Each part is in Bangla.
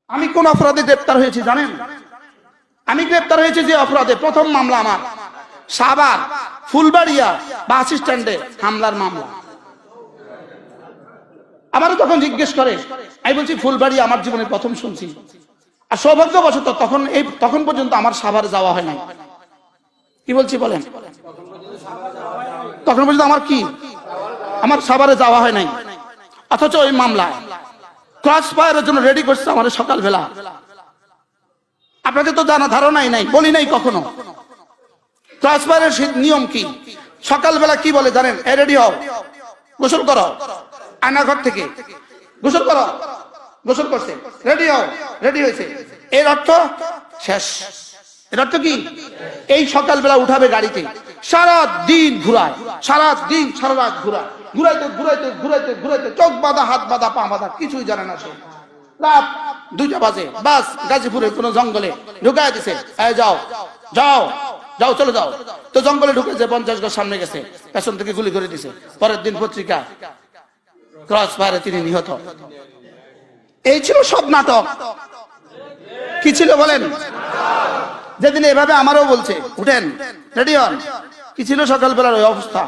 আমি কোন অপরাধে গ্রেপ্তার হয়েছি জানেন? আমি গ্রেপ্তার হয়েছি যে অপরাধে, প্রথম মামলা আমার সাভার ফুলবাড়িয়া বাস স্ট্যান্ডে হামলার মামলা। আমারও তখন জিজ্ঞেস করে, আমি বলছি ফুলবাড়িয়া আমার জীবনে প্রথম শুনছি। আর সৌভাগ্যবশত তখন পর্যন্ত আমার সাভারে যাওয়া হয় নাই। কি বলছি বলেন? তখন পর্যন্ত আমার সাভারে যাওয়া হয় নাই। অথচ ওই মামলা ক্রস ফায়ারের জন্য রেডি করছে আমাদের সকালবেলা। আপনাদের তো জানা ধারণাই নাই, বলি নাই কখনো। ক্রস ফায়ারের নিয়ম কি? সকালবেলা কি বলে জানেন? রেডি হও, গোসল করো, আয়নাঘর থেকে গোসল করো। গোসল করছে, রেডি হও, রেডি হয়েছে। এর অর্থ শেষ। এর অর্থ কি? এই সকালবেলা উঠাবে গাড়িতে, সারা দিন ঘুরায়, সারা দিন সারা রাত ঘুরায়, ঘুরাইতে ঘুরাইতে ঘুরাইতে ঘুরাইতে চোখ বাঁধা, হাত বাঁধা, পা বাঁধা, কিছুই জানে না সে। রাত 2টা বাজে, বাস গাজীপুরের কোন জঙ্গলে ঢুকায় দিছে। যাও যাও যাও, চলে যাও। তো জঙ্গলে ঢুকেছে, 50 গজ সামনে গেছে, পেছন থেকে গুলি করে দিছে। পরের দিন পত্রিকা, ক্রস ফায়ারে তিনি নিহত। এই ছিল সব নাটক। কি ছিল বলেন? যেদিন এভাবে আমারও বলছে উঠেন, রেডি হন, কি ছিল সকালবেলার ওই অবস্থা?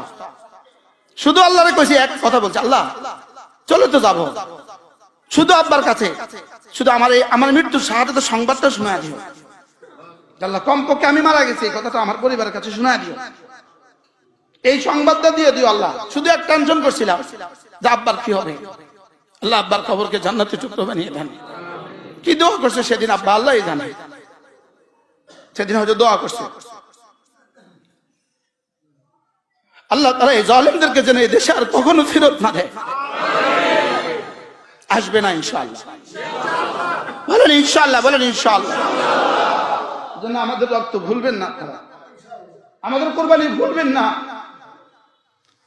শুধু আল্লাহরে কইছি, এক কথা বলছে, আল্লাহ চলে তো যাবো, শুধু আব্বার কাছে, শুধু আমার মৃত্যুর শাহাদাতের সংবাদটা শোনা দিও আল্লাহ। কমপক্ষে আমি মারা গেছি এই কথাটা আমার পরিবারের কাছে শোনা দিও, এই সংবাদটা দিয়ে দিও আল্লাহ। শুধু এক টেনশন করছিলাম যে আব্বার কি হবে। আল্লাহ আব্বার খবরকে জান্নাতে টুকরো বানিয়ে দেন। কি দোয়া করছে সেদিন আব্বা, আল্লাহই জানে। সেদিন হয়তো দোয়া করছে, আল্লাহ তারা এই জালেমদেরকে যেন এই দেশে আর কখনো ফেরত না দেয়। আসবে না ইনশাআল্লাহ, বলেন ইনশাআল্লাহ, বলেন ইনশাআল্লাহ। যেন আমাদের রক্ত ভুলবেন না, আমাদের কোরবানি ভুলবেন না।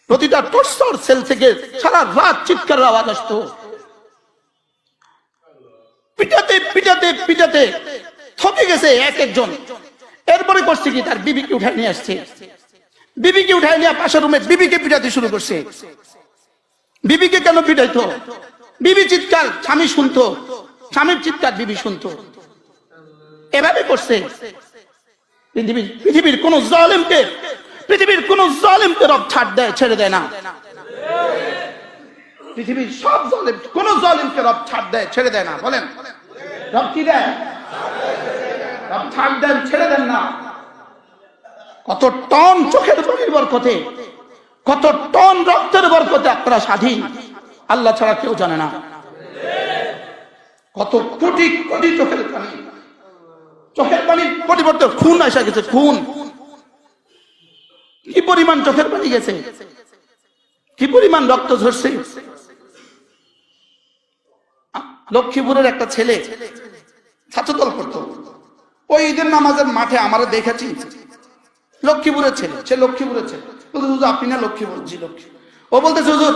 প্রতিটা টর্চার সেল থেকে সারা রাত চিৎকারের আওয়াজ আসতো, পিটাতে পিটাতে পিটাতে থকে গেছে এক একজন। এরপরে করছে কি, তার বিবিকে উঠায় নিয়ে আসছে, বিবিকে উঠায় নিয়ে পাশের রুমে বিবিকে পিটাতে শুরু করছে। বিবিকে কেন পিটাইতো? বিবি চিৎকার স্বামী শুনতো, স্বামীর চিৎকার বিবি শুনতো। এভাবে করছে। পৃথিবীর কোন জালেমকে রব ছাড় দেয়, ছেড়ে দেয় না। পৃথিবীর সব জালেম, কোন জালেমকে রব ছাড় দেয়, ছেড়ে দেয় না। বলেন রব কি দেয়? রব ছাড় দেন, ছেড়ে দেন না। কত টন চোখের পানির বরকতে, কত টন রক্তের বরকতে আপনারা স্বাধীন, আল্লাহ ছাড়া কেউ জানে না। কত কোটি কোটি চোখের পানি, চোখের পানির পরিবর্তে খুন আসা গেছে। খুন, কি পরিমাণ চোখের পানি গেছে, কি পরিমাণ রক্ত ঝরছে। লক্ষ্মীপুরের একটা ছেলে ছাত্রদল করতো, ওই ঈদের নামাজের মাঠে আমরা দেখেছি। লক্ষ্মীপুরের ছেলে, সে লক্ষ্মীপুরের ছেলে। হুজুর আপনি না লক্ষ্মীপুর? জি লক্ষ্মীপুর। ও বলতেছে হুজুর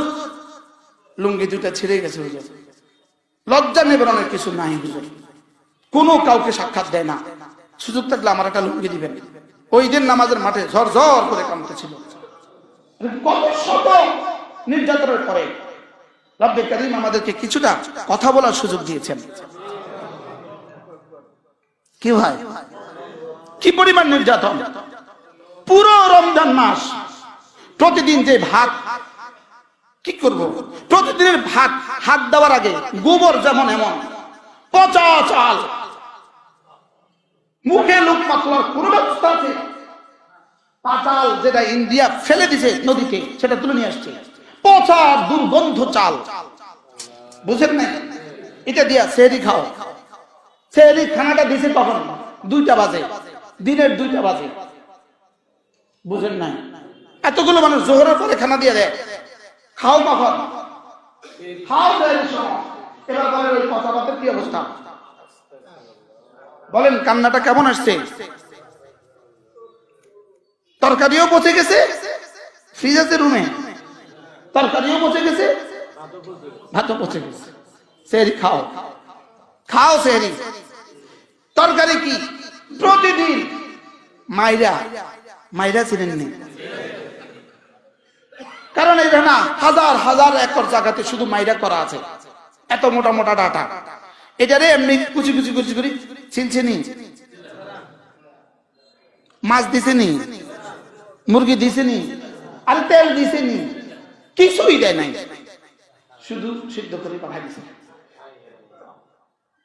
লুঙ্গি দুটা ছিঁড়ে গেছে হুজুর, লজ্জা নেবেন অনেক কিছু নাই হুজুর, কোনো কাউকে সাক্ষাৎ দেয় না, সুযোগ থাকলে আমার একটা লুঙ্গি দিবেন। ওই দিন নামাজের মাঠে ঝর ঝর করে কাঁদতেছিল। কত শত নির্যাতনের পরে রব্বে কারীম আমাদেরকে কিছুটা কথা বলার সুযোগ দিয়েছেন। কি ভাই, কি পরিমাণ নির্যাতন! পুরো রমজান মাস প্রতিদিন যে ভাত, কি করব, প্রতিদিনের ভাত হাত দেওয়ার আগে গোবর যেমন এমন, পচা চাল, মুখে লোক পাতলার কোন ব্যবস্থা আছে? পাতাল যেটা ইন্ডিয়া ফেলে দিছে নদীতে, সেটা তুলে নিয়ে আসছে, পচা দুর্গন্ধ চাল। বুঝেন না? এটা দিয়া সেহরি খাও। সেহরি খানাটা দিছে কখন? 2টা বাজে, দিনের 2টা বাজে। বুঝেন না? এতগুলো মানুষ জোহরের পরে খানা দিয়ে দেয়, খাও কখন? খাও সেহরির সময়। এবার বলেন ওই পচা ভাতের কি অবস্থা? বলেন কান্নাটা কেমন আসছে? তরকারিও পচে গেছে, ফ্রিজ আছে রুমে, তরকারিও পচে গেছে, ভাতও পচে গেছে। সেহরি খাও, খাও সেহরি। তরকারি কি? প্রতিদিন মাইরা, মাইরা ছিলেন নি? কারণ এই না হাজার হাজার একর জায়গাতে শুধু মাইরা করা আছে, এত মোটা মোটা ডাটা। এটারে এমনি কুচি কুচি কুচি করে ছিলছে নি, মাছ দিছে নি, মুরগি দিছে নি, আর তেল দিছে নি, কিছুই দেয় নাই, শুধু সিদ্ধ করে পাঠাই দিছে।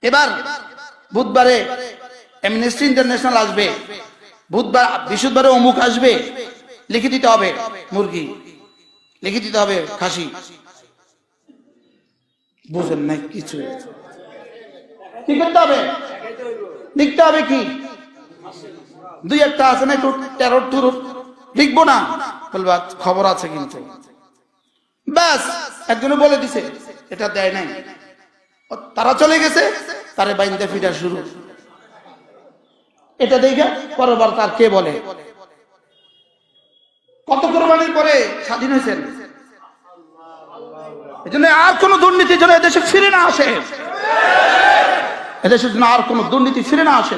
এবার বুধবারে অ্যামনেস্টি ইন্টারন্যাশনাল আসবে, বুধবার বৃহস্পতিবারে অমুক আসবে, লিখে দিতে হবে মুরগি, লিখে দিতে হবে খাসি। বুঝেন নাই কিছু, কি করতে হবে? লিখতে হবে কি? দুই একটা আছে না একটু টেরর টুরুর, লিখবো না, বলবা খবর আছে কিন্তু, ব্যাস একজনে বলে দিছে এটা দেয় নাই, তারা চলে গেছে, তারে বাইন্দা ফিরা শুরু। এটা দেখে পরবার তার কে বলে কত কোরবানির পরে স্বাধীন হয়েছেন। এই জন্য আর কোন দুর্নীতি যেন এদেশে ফিরে না আসে, এদেশের জন্য আর কোন দুর্নীতি ফিরে না আসে,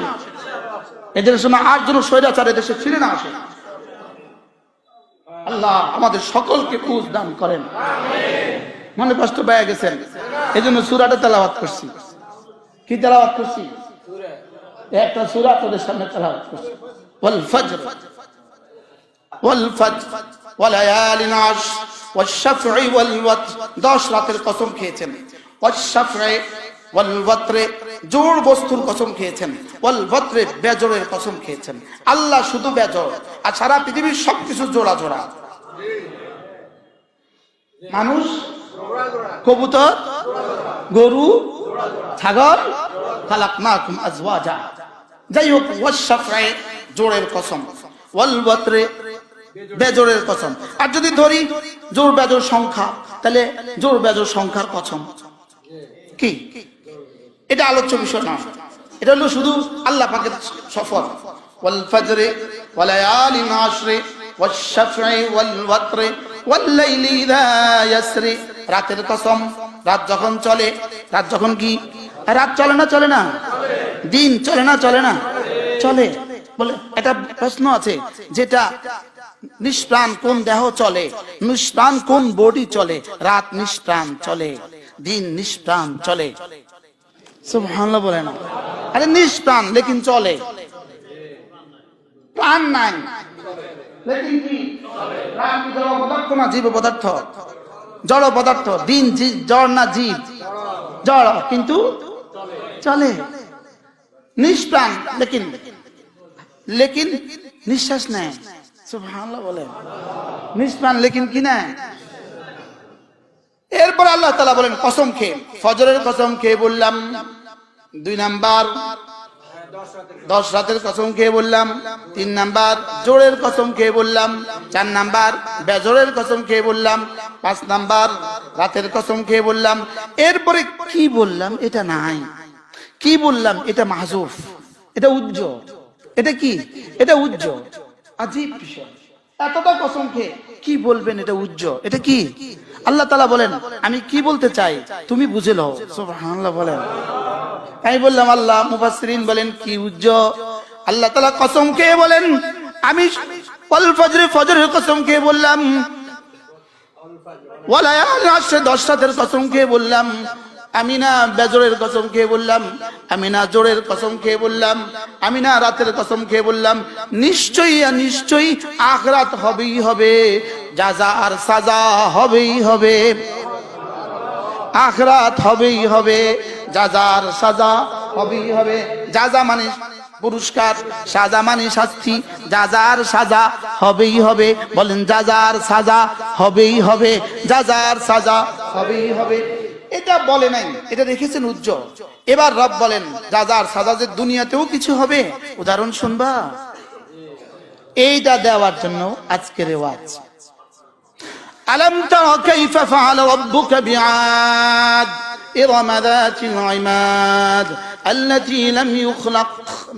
এদের জন্য আর যেন স্বৈরাচার এদেশে ফিরে না আসে। আল্লাহ আমাদের সকলকে বুঝ দান করেন। মনে কষ্ট পেয়ে গেছেন, এই জন্য সূরাটা তেলাওয়াত করছি। কি তেলাওয়াত করছি? একটা সূরা তোদের সামনে তেলাওয়াত করছি, ওয়াল ফজর ওয়াল ফজর ওয়া লায়ালিন আশর ওয়াশ শাফঈ ওয়াল ওয়াতর। 10 রাতের কসম খেয়েছেন। ওয়াশ শাফঈ ওয়াল ওয়াতর, জোড় বস্তুর কসম খেয়েছেন। ওয়াল ওয়াতর, বেজোড়ের কসম খেয়েছেন। আল্লাহ শুধু বেজোড়, আর সারা পৃথিবীর সবকিছু জোড়া জোড়া। মানুষ, কবুতর, গরু, ছাগল, খালাকনাকুম আজওয়াজা। যাই হোক, ওয়াশ শাফঈ জোড়ের কসম, ওয়াল ওয়াতর বেজোড়ের কসম। আর যদি ধরি জোড় বেজোড় সংখ্যা, তাহলে জোড় বেজোড় সংখ্যার কসম। কি এটা আলোচ্য বিষয় না, এটা হলো শুধু আল্লাহ পাকের সফর। ওয়াল ফজরে ওয়া লায়ালিন আশরে ওয়াশ শাফঈ ওয়াল ওয়াতর ওয়াল লাইলি ইযা ইয়াসরি। রাতের কসম, রাত যখন চলে, রাত যখন কি, রাত চলে না চলে না, দিন চলে না চলে না চলে। বলে এটা প্রশ্ন আছে, যেটা নিষ্প্রাণ কোন দেহ চলে, নিষ্প্রাণ কোন বডি চলে? রাত নিষ্প্রাণ চলে, দিন নিষ্প্রাণ চলে। সুবহানাল্লাহ বলে না? আরে নিষ্প্রাণ লেকিন চলে, প্রাণ নাই লেকিন কি প্রাণ? কি জড় পদার্থ না জীব পদার্থ? জড় পদার্থ। দিন জড় না জীব? জড়, কিন্তু চলে। নিষ্প্রাণ লেকিন লেকিন নিঃশ্বাস নেয়। সুবহানাল্লাহ বলে, নিষ্প্রাণ লেকিন কি না। এরপর আল্লাহ তাআলা বলেন কসম খেয়ে, ফজরের কসম খেয়ে বললাম। 2 নাম্বার 10 রাতের কসম খেয়ে বললাম। 3 নাম্বার জোড়ের কসম খেয়ে বললাম। 4 নাম্বার বেজোড়ের কসম খেয়ে বললাম। 5 নাম্বার রাতের কসম খেয়ে বললাম। এরপরে কি বললাম এটা নাই, কি বললাম এটা মাহজুফ, এটা উজ্জ্বল। এটা কি? এটা উজ্জ্বল। আজীব বিষয়, এতটা কসম খেয়ে কি বলবেন এটা উজ্জ্বল। এটা কি? আল্লাহ তাআলা বলেন আমি কি বলতে চাই তুমি বুঝে লও। সুবহানাল্লাহ বলেন। আমি বললাম আল্লাহ, মুফাসসিরিন বলেন কি উজ্জ্বল? আল্লাহ তাআলা কসম খেয়ে বলেন আমি ওয়াল ফজরে, ফজরের কসম খেয়ে বললাম। ওয়া লায়ালিন আশর, 10 রাতের কসম খেয়ে বললাম। আমি না বেজোড়ের কসম খেয়ে বললাম, আমি না জোড়ের কসম খেয়ে বললাম, আমি না রাতের কসম খেয়ে বললাম। নিশ্চয়ই নিশ্চয়ই আখিরাত হবেই হবে, জাযা আর সাজা হবেই হবে। আখিরাত হবেই হবে, জাযা আর সাজা হবেই হবে। জাযা মানে পুরস্কার, সাজা মানে শাস্তি। জাযা আর সাজা হবেই হবে। বলেন জাযা আর সাজা হবেই হবে, জাযা আর সাজা হবেই হবে। এটা বলে নাই, এটা রেখেছেন উজ্জ্বল। এবার রব বলেন জাযার সাজা যে দুনিয়াতেও কিছু হবে। উদাহরণ শুনবা? এইটা দেওয়ার জন্য আজকের ওয়াজ। আলম তারা কাইফা ফাআলা রাব্বুকা বিআদ ইরম যাতিল ইমাদ التي لم يخلق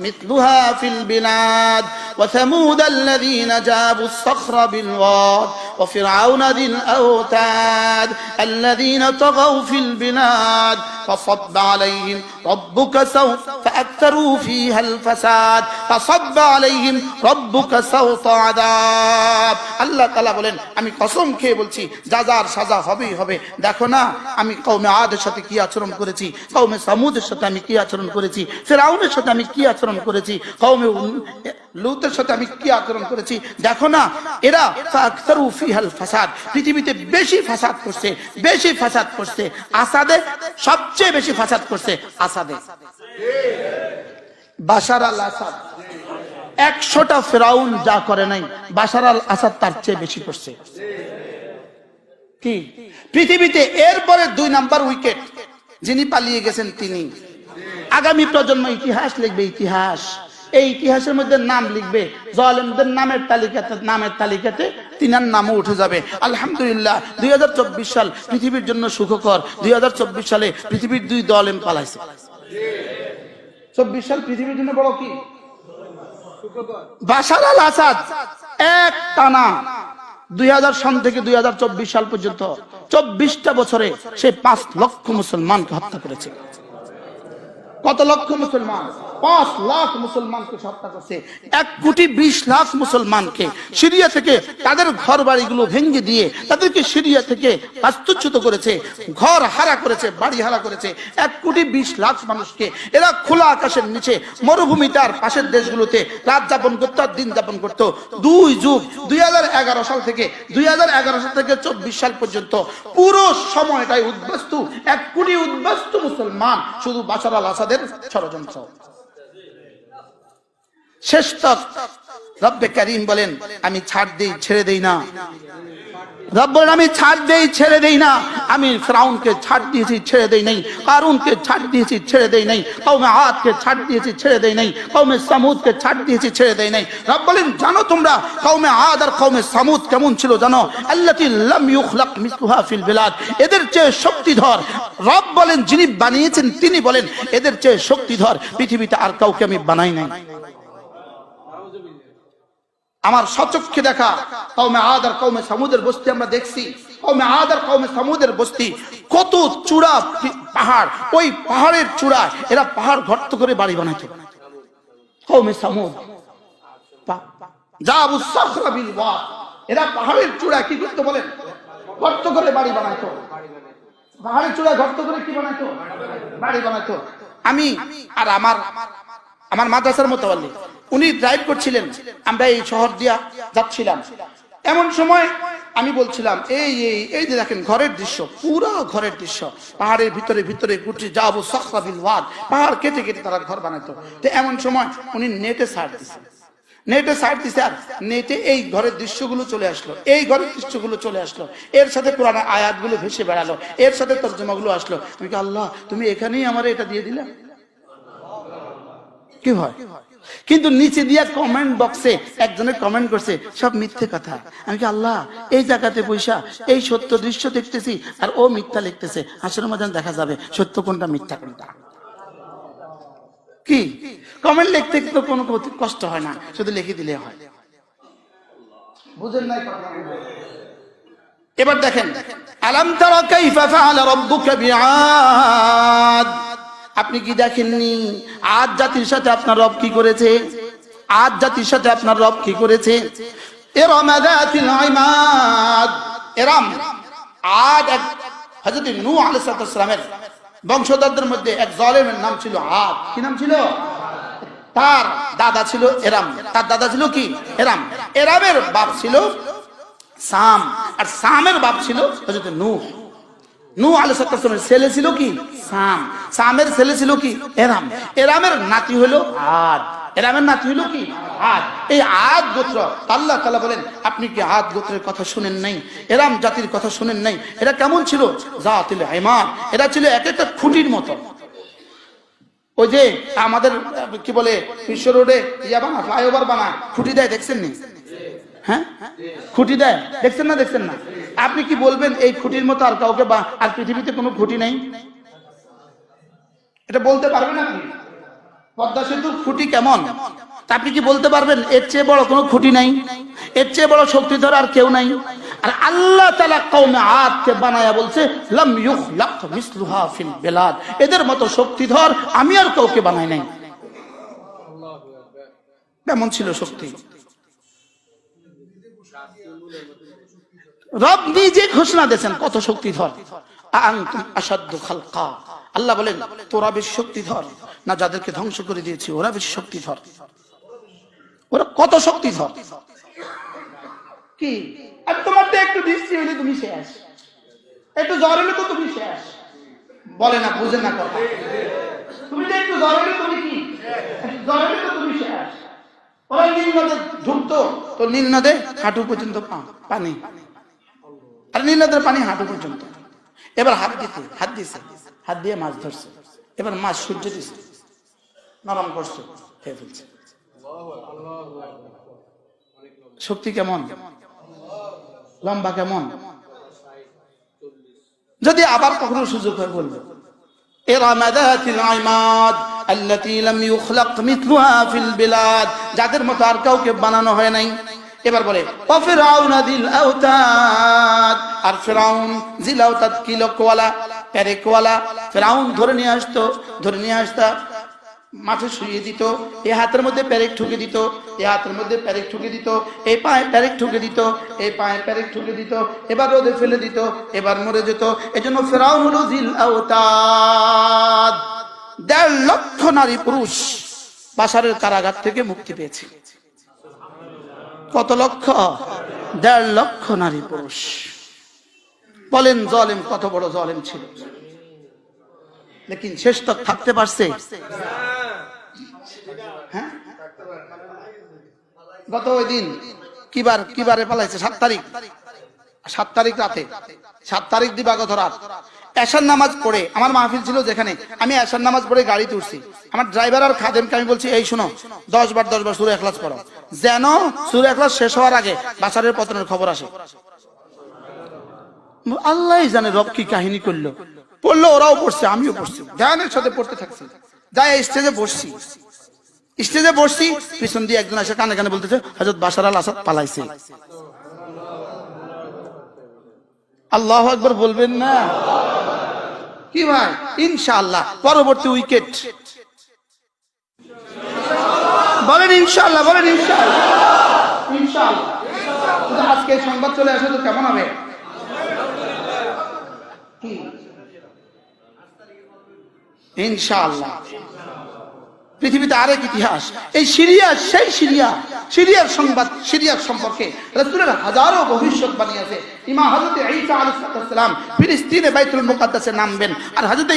مثلها في البلاد وثمود الذين جابوا الصخر بالواد وفرعون ذي الأوتاد الذين طغوا في البلاد فصب عليهم ربك سوط فأكثروا فيها الفساد فصب عليهم ربك سوط عذاب আল্লাহ তাআলা বলেন আমি কসম খেয়ে বলছি যার সাজা হবেই হবে। দেখো না আমি কওমে আদের সাথে কি আচরণ করেছি, কওমে সামুদের সাথে আমি কি আচরণ করেছি, ফিরআউনের সাথে আমি কি আচরণ করেছি, কওমে লূতের সাথে আমি কি আচরণ করেছি। দেখো না এরা ফাকতারু ফিহাল ফাসাদ, পৃথিবীতে বেশি ফাসাদ করছে, বেশি ফাসাদ করছে আসাদে, সবচেয়ে বেশি ফাসাদ করছে আসাদে। বাশার আল আসাদ 100টা ফিরাউন যা করে নাই বাশার আল আসাদ তার চেয়ে বেশি করছে। কি পৃথিবীতে এরপরে 2 নাম্বার উইকেট যিনি পালিয়ে গেছেন তিনি। আগামী প্রজন্ম ইতিহাস লিখবে, ইতিহাস, এই ইতিহাসের মধ্যে নাম লিখবে জালেমদের নামের তালিকাতে তিনার নামও উঠে যাবে। আলহামদুলিল্লাহ 2024 সাল পৃথিবীর জন্য সুখকর। 2024 সালে পৃথিবীর 2 জালেম পালাইছে। 24 সাল পৃথিবীর জন্য বড় কি বাশার আল আসাদ এক টানা 2000 সন থেকে 2024 সাল পর্যন্ত 24টা বছরে সে 5 লক্ষ মুসলমানকে হত্যা করেছে। কত লক্ষ মুসলমান? 5 লাখ মুসলমানকে হত্যা করছে। 1,20,00,000 মুসলমানকে সিরিয়া থেকে তাদের ঘর বাড়িগুলো ভেঙে দিয়ে তাদেরকে সিরিয়া থেকে বাস্তুচ্যুত করেছে, ঘর হারা করেছে, বাড়ি হারা করেছে। 1,20,00,000 মানুষকে এরা খোলা আকাশের নিচে মরুভূমিতে আর পাশের দেশগুলোতে রাত যাপন করতো আর দিন যাপন করতো। 2 যুগ 2011 সাল থেকে 24 সাল পর্যন্ত পুরো সময়টাই উদ্বাস্তু, 1 কোটি উদ্বাস্তু মুসলমান শুধু বাশার আল আসাদের ষড়যন্ত্র। শেষ তক রব্বে কারীম বলেন আমি ছাড় দেই ছেড়ে দেই না। রব বলেন আমি ছাড় দেই ছেড়ে দেই না। আমি ফিরাউনকে ছাড় দিয়েছি ছেড়ে দেই নাই, কারুনকে ছাড় দিয়েছি ছেড়ে দেই নাই, কওমে আদকে ছাড় দিয়েছি ছেড়ে দেই নাই, কওমে সামুদকে ছাড় দিয়েছি ছেড়ে দেই নাই। রব বলেন জানো তোমরা কওমে আদ আর কওমে সামুদ কেমন ছিল জানো? আল্লাতী লাম ইউখলাক মিসলুহা ফিল বিলাদ, এদের চেয়ে শক্তিধর রব বলেন যিনি বানিয়েছেন তিনি বলেন এদের চেয়ে শক্তিধর পৃথিবীতে আর কাউকে আমি বানাই নাই। আমার সচক্ষে দেখা কওমে আদ আর কওমে সামুদের বস্তি আমরা দেখছি। কওমে আদ আর কওমে সামুদের বস্তি কত চূড়া পাহাড়, ওই পাহাড়ের চূড়ায় এরা পাহাড় গর্ত করে বাড়ি বানাইতো। কওমে সামুদ জাবু সাখরা বিল ওয়াদ, এরা পাহাড়ের চূড়ায় কি করতে বলেন? গর্ত করে বাড়ি বানাইতো। পাহাড়ের চূড়ায় গর্ত করে কি বানাইতো? বাড়ি বানাইতো। আমি আর আমার মাদ্রাসার মোতাওয়াল্লি উনি ড্রাইভ করছিলেন, আমরা এই শহর দিয়া যাচ্ছিলাম। এমন সময় আমি বলছিলাম এই যে দেখেন ঘরের দৃশ্য, পুরো ঘরের দৃশ্য, পাহাড়ের ভিতরে ভিতরে গুটি যাবো সাখরা বিল ওয়াদ, পাহাড় কেটে কেটে তারা ঘর বানাতো। তো এমন সময় উনি নেটে সার্চ দিছে, আর নেটে এই ঘরের দৃশ্যগুলো চলে আসলো, এই ঘরের দৃশ্যগুলো চলে আসলো, এর সাথে কোরআনের আয়াতগুলো ভেসে বেড়ালো, এর সাথে তরজমাগুলো আসলো। আমি কি আল্লাহ তুমি এখানেই আমার এটা দিয়ে দিলে? কি হয়? কিন্তু নিচে দিয়া কমেন্ট বক্সে একজনের কমেন্ট করছে সব মিথ্যে কথা। আমি কি আল্লাহ এই জায়গাতে পয়সা এই সত্য দৃশ্য দেখতেছি আর ও মিথ্যা লিখতেছে, আসলে মধ্যে দেখা যাবে সত্য কোনটা মিথ্যা কোনটা। কি কমেন্ট লিখতে তো কোনো কষ্ট হয় না, শুধু লিখে দিলে হয়। বুঝেন নাই কথা? এবার দেখেন আলাম তারা কাইফা ফাআলা রাব্বুকা বিআদ, আপনি কি দেখেননি আদ জাতির সাথে আপনার রব কি করেছে? আদ জাতির সাথে আপনার রব কি করেছে? ইরম যাতিল ইমাদ, ইরম আদ হযরত নূহ আলাইহিস সালামের বংশধরদের মধ্যে এক জালেমের নাম ছিল আদ। কি নাম ছিল? তার দাদা ছিল এরাম। তার দাদা ছিল কি? এরাম। এরামের বাপ ছিল সাম, আর সামের বাপ ছিল হযরত নূহ। নূহ আলাইহিস সালামের ছেলে ছিল কি? সাম। সামের ছেলে ছিল কি? এরাম। এরামের নাতি হলো আদ। এরামের নাতি হলো কি? আদ। এই আদ গোত্র আল্লাহ তাআলা বলেন আপনি কি আদ গোত্রের কথা শুনেন নাই? এরাম জাতির কথা শুনেন নাই? এরা কেমন ছিল? জাতিল ইমাদ, এরা ছিল এক একটা খুঁটির মতো। ওই যে আমাদের কি বলে বিশ্ব রোডে ইয়া বানা, ফ্লাইওভার বানা, খুঁটি দেয়, দেখছেন নি? হ্যাঁ খুঁটি দেয়, দেখছেন না? আপনি কি বলবেন এই খুঁটির মতো আর কাউকে আর পৃথিবীতে কোনো খুঁটি নেই? এটা বলতে পারবেন আপনি? পদ্মা সেতুর খুঁটি কেমন আপনি কি বলতে পারবেন? এর চেয়ে বড় কোনো খুঁটি নাই, এর চেয়ে বড় শক্তিধর আর কেউ নাই। আর আল্লাহ তাআলা কওমে আদকে বানায়া বলছে লাম ইউখলাক মিসলুহা ফিল বিলাদ, এদের মতো শক্তিধর আমি আর কাউকে বানাই নাই। কেমন ছিল শক্তি? রব নিজে ঘোষণা দিয়েছেন কত শক্তিধর। আনতুম আশাদ্দু খালকা, আল্লাহ বলেন তোরা বেশি শক্তিধর না যাদেরকে ধ্বংস করে দিয়েছি ওরা বেশি শক্তিধর? ওরা কত শক্তিধর? কি আর তোমার তো একটু দৃষ্টি হইলে তুমি শেষ, একটু জ্বর হলে তো তুমি শেষ। বলে না, বুঝে না কথা। তুমি যে একটু জ্বর হলে তুমি কি, জ্বর হলে তো তুমি শেষ। ওরা নীল নদে ঢুকতো তো নীল নদে হাঁটু পর্যন্ত পানি, আর নীল নদের পানি হাঁটু পর্যন্ত। এবার হাত দিছে, হাত দিয়ে মাছ ধরছে, এবার মাছ সূর্য দিছে, নরম করছে, খেয়ে ফেলছে। শক্তি কেমন, লম্বা কেমন? যদি আবার কখনো সুযোগ হয় বলবো ইরামাদাতিল ইমাদ আল্লাতী লাম ইউখলাক মিথলুহা ফিল বিলাদ, যাদের মতো আর কাউকে বানানো হয় নাই। এবার বলে ওয়া ফিরআউন যিল আওতাদ, আর ফিরআউন যিল আওতাদ কি লোকওয়ালা, পেরেকওয়ালা। ফিরআউন ধরে নিয়ে আসতা মাঠে শুইয়ে দিত, এই হাতের মধ্যে পেরেক ঠুকে দিত, এই হাতের মধ্যে পেরেক ঠুকে দিত, এই পায়ে পেরেক ঠুকে দিত, এই পায়ে পেরেক ঠুকে দিত, এবার রোদে ফেলে দিত, এবার মরে যেত। এজন্য ফিরআউন হলো যিল আওতাদ। ১.৫ লক্ষ নারী পুরুষ বাশারের কারাগার থেকে মুক্তি পেয়েছে। কত লক্ষ? ১.৫ লক্ষ নারী পুরুষ। বলেন জালেম কত বড় জালেম ছিল, লেকিন শেষ তক থাকতে পারছে? হ্যাঁ, গত ওই দিন কিবারে পালাইছে? ৭ তারিখ রাতে, ৭ তারিখ দিবাগত রাত এশার নামাজ পড়ে, আমার মাহফিল ছিল যেখানে, আমি এশার নামাজ পড়ে গাড়িতে উঠছি। আমার ড্রাইভার আর খাদেমকে আমি বলছি এই শোনো 10 বার সূরা ইখলাস পড়ো, যেন সূরা ইখলাস শেষ হওয়ার আগে বাশারের পতনের খবর আসে। আল্লাহই জানে রব কি কাহিনী করলো। পড়লো, ওরাও পড়ছে, আমিও পড়ছি, ধ্যানের সাথে পড়তে থাকছি। যাই স্টেজে বসছি, পিছন দিয়ে একজন এসে কানে কানে বলতেছে হযরত বাশার আল আসাদ পালাইছে। আল্লাহু আকবার বলবেন না? কি ভাই, ইনশাআল্লাহ পরবর্তী উইকেট বলেন ইনশাআল্লাহ, বলেন ইনশাআল্লাহ। আজকে সংবাদ চলে আসে তো কেমন হবে? ইনশাআল্লাহ পৃথিবীতে আরেক ইতিহাস, এই সিরিয়া, সেই সিরিয়ার সংবাদ, সিরিয়ার সম্পর্কে রাসূলের হাজারো ভবিষ্যৎবাণী আছে। ইমাম হযরত ঈসা আলাইহিস সালাম ফিলিস্তিনে বাইতুল মুকাদ্দাসে নামবেন, আর হযরত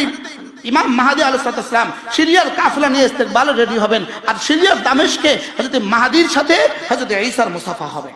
ইমাম মাহদী আলাইহিস সালাম সিরিয়ার কাফেলা নিয়ে ইস্তেকবালে রেডি হবেন, আর সিরিয়ার দামেস্কে হযরত মাহদীর সাথে হযরত ঈসার মুসাফা হবে।